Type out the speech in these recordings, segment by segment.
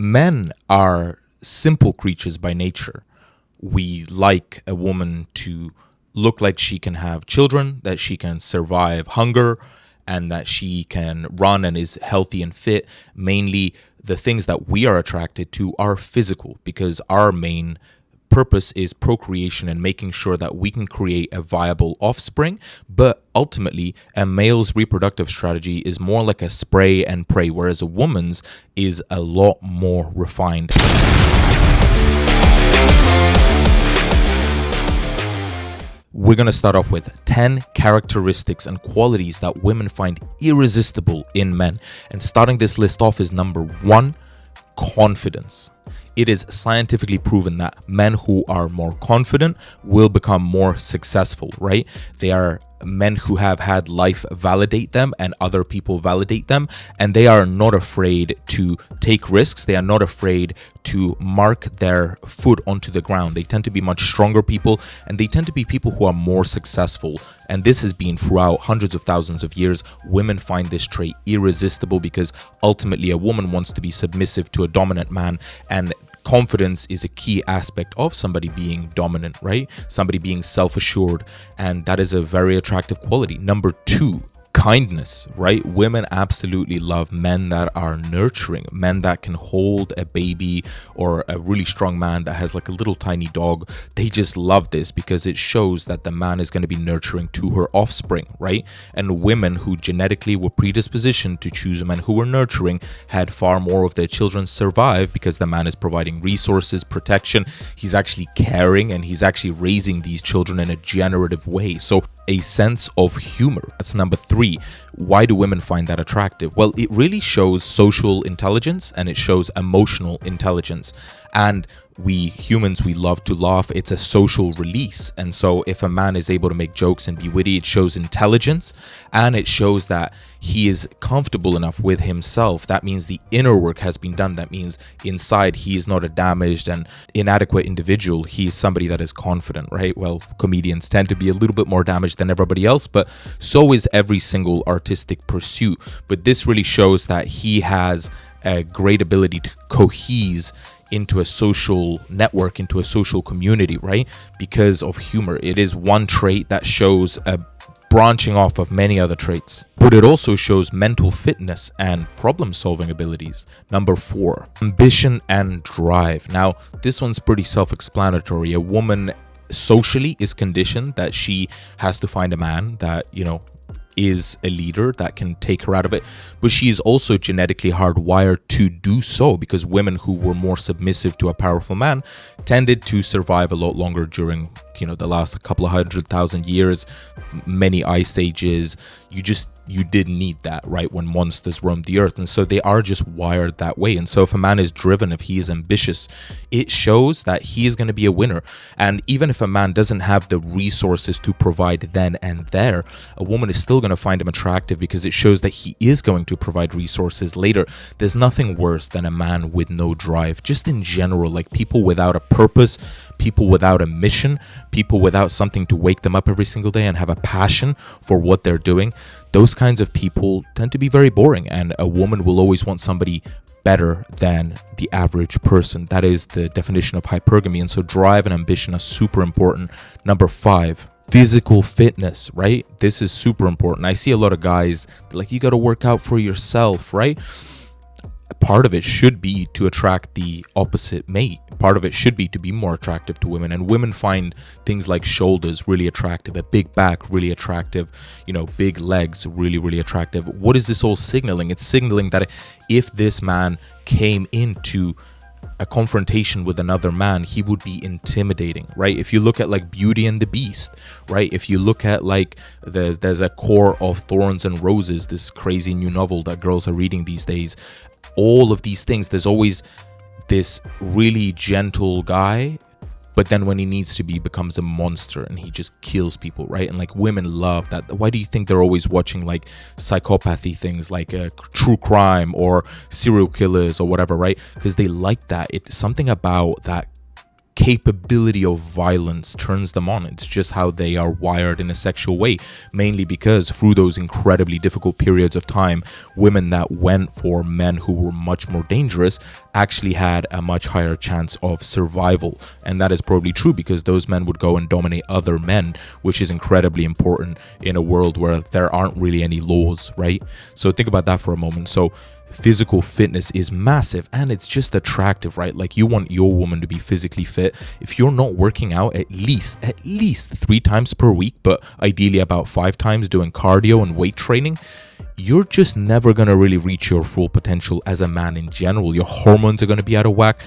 Men are simple creatures by nature. We like a woman to look like she can have children, that she can survive hunger, and that she can run and is healthy and fit. Mainly, the things that we are attracted to are physical, because our main purpose is procreation and making sure that we can create a viable offspring. But ultimately, a male's reproductive strategy is more like a spray and pray, whereas a woman's is a lot more refined. We're going to start off with 10 characteristics and qualities that women find irresistible in men. And starting this list off is number 1, confidence. It is scientifically proven that men who are more confident will become more successful, right? They are men who have had life validate them and other people validate them, and they are not afraid to take risks. They are not afraid to mark their foot onto the ground. They tend to be much stronger people, and they tend to be people who are more successful. And this has been throughout hundreds of thousands of years. Women find this trait irresistible because ultimately a woman wants to be submissive to a dominant man, and confidence is a key aspect of somebody being dominant, right? Somebody being self-assured, and that is a very attractive quality. Number 2, kindness, right? Women absolutely love men that are nurturing, men that can hold a baby, or a really strong man that has like a little tiny dog. They just love this because it shows that the man is going to be nurturing to her offspring, right? And women who genetically were predispositioned to choose men who were nurturing had far more of their children survive because the man is providing resources, protection. He's actually caring, and he's actually raising these children in a generative way. So a sense of humor. That's number 3. Why do women find that attractive? Well, it really shows social intelligence, and it shows emotional intelligence. And we humans, we love to laugh. It's a social release. And so if a man is able to make jokes and be witty, it shows intelligence, and it shows that he is comfortable enough with himself. That means the inner work has been done. That means inside he is not a damaged and inadequate individual. He is somebody that is confident, right? Well, comedians tend to be a little bit more damaged than everybody else, but so is every single artistic pursuit. But this really shows that he has a great ability to cohese into a social network, into a social community, right? Because of humor. It is one trait that shows a branching off of many other traits, but it also shows mental fitness and problem-solving abilities. Number 4, ambition and drive. Now, this one's pretty self-explanatory. A woman socially is conditioned that she has to find a man that, is a leader that can take her out of it, but she is also genetically hardwired to do so, because women who were more submissive to a powerful man tended to survive a lot longer during the last couple of 100,000 years, many ice ages. You didn't need that, right, when monsters roamed the earth. And so they are just wired that way. And so if a man is driven, if he is ambitious, it shows that he is going to be a winner. And even if a man doesn't have the resources to provide then and there, a woman is still going to find him attractive because it shows that he is going to provide resources later. There's nothing worse than a man with no drive, just in general, like people without a purpose, people without a mission, people without something to wake them up every single day and have a passion for what they're doing. Those kinds of people tend to be very boring, and a woman will always want somebody better than the average person. That is the definition of hypergamy, and so drive and ambition are super important. Number 5, physical fitness, right? This is super important. I see a lot of guys like, you got to work out for yourself, right? Part of it should be to attract the opposite mate. Part of it should be to be more attractive to women, and women find things like shoulders really attractive, a big back really attractive, big legs really, really attractive. What is this all signaling? It's signaling that if this man came into a confrontation with another man, he would be intimidating, right? If you look at like Beauty and the Beast, right? If you look at like there's a Core of Thorns and Roses, this crazy new novel that girls are reading these days. All of these things, there's always this really gentle guy, but then when he needs to be, becomes a monster and he just kills people, right? And like women love that. Why do you think they're always watching like psychopathy things, like true crime or serial killers or whatever, right? Because they like that. It's something about that capability of violence turns them on. It's just how they are wired in a sexual way, mainly because through those incredibly difficult periods of time, women that went for men who were much more dangerous actually had a much higher chance of survival. And that is probably true because those men would go and dominate other men, which is incredibly important in a world where there aren't really any laws, right? So think about that for a moment. So physical fitness is massive, and it's just attractive, right? Like, you want your woman to be physically fit. If you're not working out at least 3 times per week, but ideally about 5 times doing cardio and weight training, you're just never going to really reach your full potential as a man in general. Your hormones are going to be out of whack.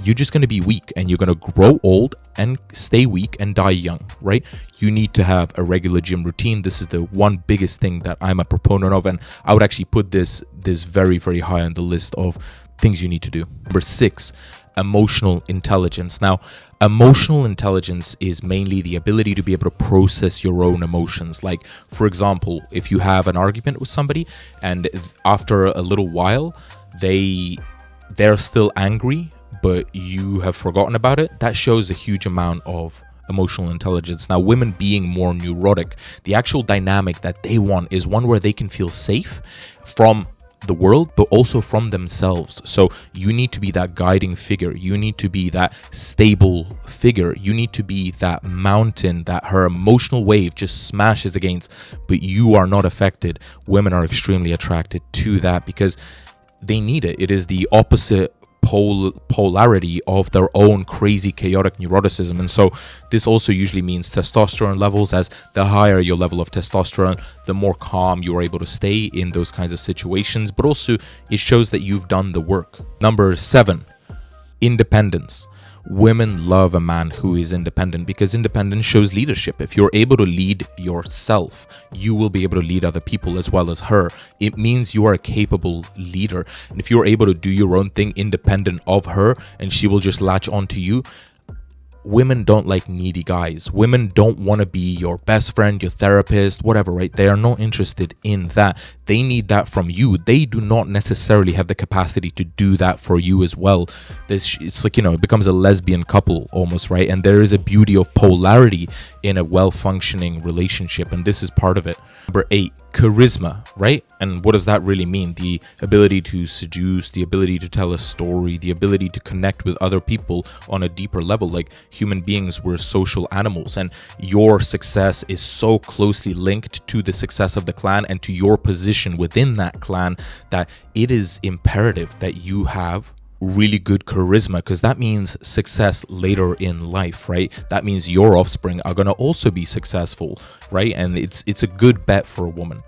You're just going to be weak, and you're going to grow old and stay weak and die young, right? You need to have a regular gym routine. This is the one biggest thing that I'm a proponent of, and I would actually put this very, very high on the list of things you need to do. Number 6, emotional intelligence. Now, emotional intelligence is mainly the ability to be able to process your own emotions. Like, for example, if you have an argument with somebody and after a little while they're still angry, but you have forgotten about it, that shows a huge amount of emotional intelligence. Now, women being more neurotic, the actual dynamic that they want is one where they can feel safe from the world, but also from themselves. So you need to be that guiding figure. You need to be that stable figure. You need to be that mountain that her emotional wave just smashes against, but you are not affected. Women are extremely attracted to that because they need it. It is the opposite polarity of their own crazy chaotic neuroticism. And so this also usually means testosterone levels. As the higher your level of testosterone, the more calm you are able to stay in those kinds of situations, but also it shows that you've done the work. Number 7, independence. Women love a man who is independent because independence shows leadership. If you're able to lead yourself, you will be able to lead other people as well as her. It means you are a capable leader. And if you're able to do your own thing independent of her and she will just latch onto you, women don't like needy guys. Women don't want to be your best friend, your therapist, whatever, right? They are not interested in that. They need that from you. They do not necessarily have the capacity to do that for you as well. It's like, it becomes a lesbian couple almost, right? And there is a beauty of polarity in a well-functioning relationship, and this is part of it. Number 8, charisma, right? And what does that really mean? The ability to seduce, the ability to tell a story, the ability to connect with other people on a deeper level. Like, human beings, we're social animals, and your success is so closely linked to the success of the clan and to your position within that clan that it is imperative that you have really good charisma, because that means success later in life, right? That means your offspring are going to also be successful, right? And it's a good bet for a woman.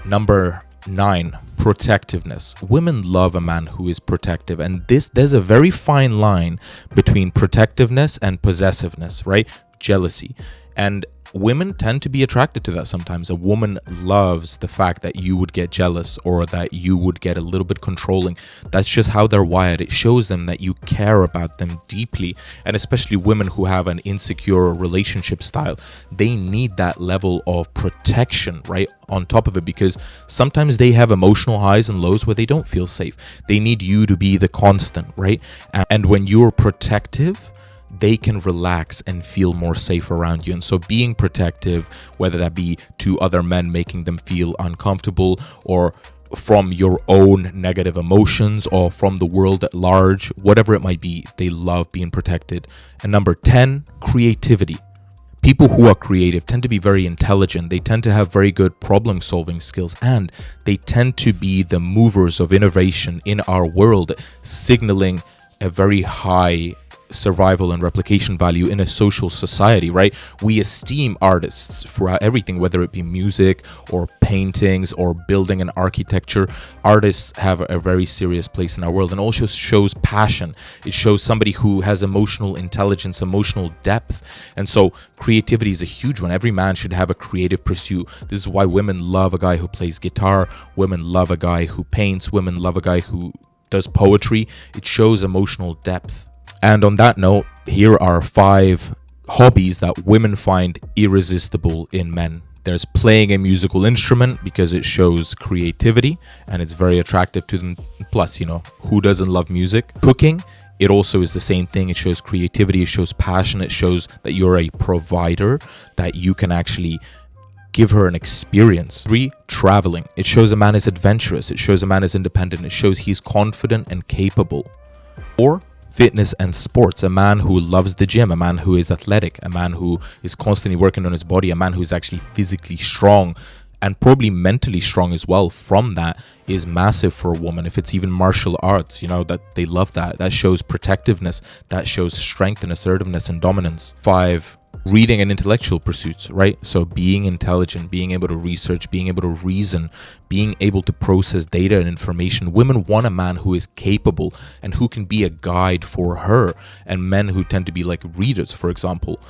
Number 9, protectiveness. Women love a man who is protective, and there's a very fine line between protectiveness and possessiveness, right? Jealousy. And women tend to be attracted to that sometimes. A woman loves the fact that you would get jealous or that you would get a little bit controlling. That's just how they're wired. It shows them that you care about them deeply. And especially women who have an insecure relationship style, they need that level of protection right on top of it, because sometimes they have emotional highs and lows where they don't feel safe. They need you to be the constant, right? And when you're protective, they can relax and feel more safe around you. And so being protective, whether that be to other men, making them feel uncomfortable, or from your own negative emotions, or from the world at large, whatever it might be, they love being protected. And number 10, creativity. People who are creative tend to be very intelligent. They tend to have very good problem solving skills, and they tend to be the movers of innovation in our world, signaling a very high survival and replication value in a social society, right? We esteem artists for everything, whether it be music or paintings or building and architecture. Artists have a very serious place in our world, and also shows passion. It shows somebody who has emotional intelligence, emotional depth. And so creativity is a huge one. Every man should have a creative pursuit. This is why women love a guy who plays guitar. Women love a guy who paints. Women love a guy who does poetry. It shows emotional depth. And on that note, here are 5 hobbies that women find irresistible in men. There's playing a musical instrument, because it shows creativity and it's very attractive to them. Plus, who doesn't love music? Cooking It also is the same thing. It shows creativity, it shows passion, it shows that you're a provider, that you can actually give her an experience. 3, traveling. It shows a man is adventurous. It shows a man is independent. It shows he's confident and capable. 4, fitness and sports. A man who loves the gym, a man who is athletic, a man who is constantly working on his body, a man who's actually physically strong and probably mentally strong as well. From that is massive for a woman. If it's even martial arts, you know, that they love that. That shows protectiveness. That shows strength and assertiveness and dominance. 5, reading and intellectual pursuits, right? So being intelligent, being able to research, being able to reason, being able to process data and information. Women want a man who is capable and who can be a guide for her. And men who tend to be like readers, for example,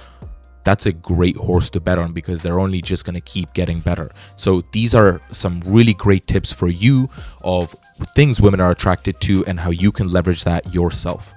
that's a great horse to bet on, because they're only just going to keep getting better. So these are some really great tips for you of things women are attracted to and how you can leverage that yourself.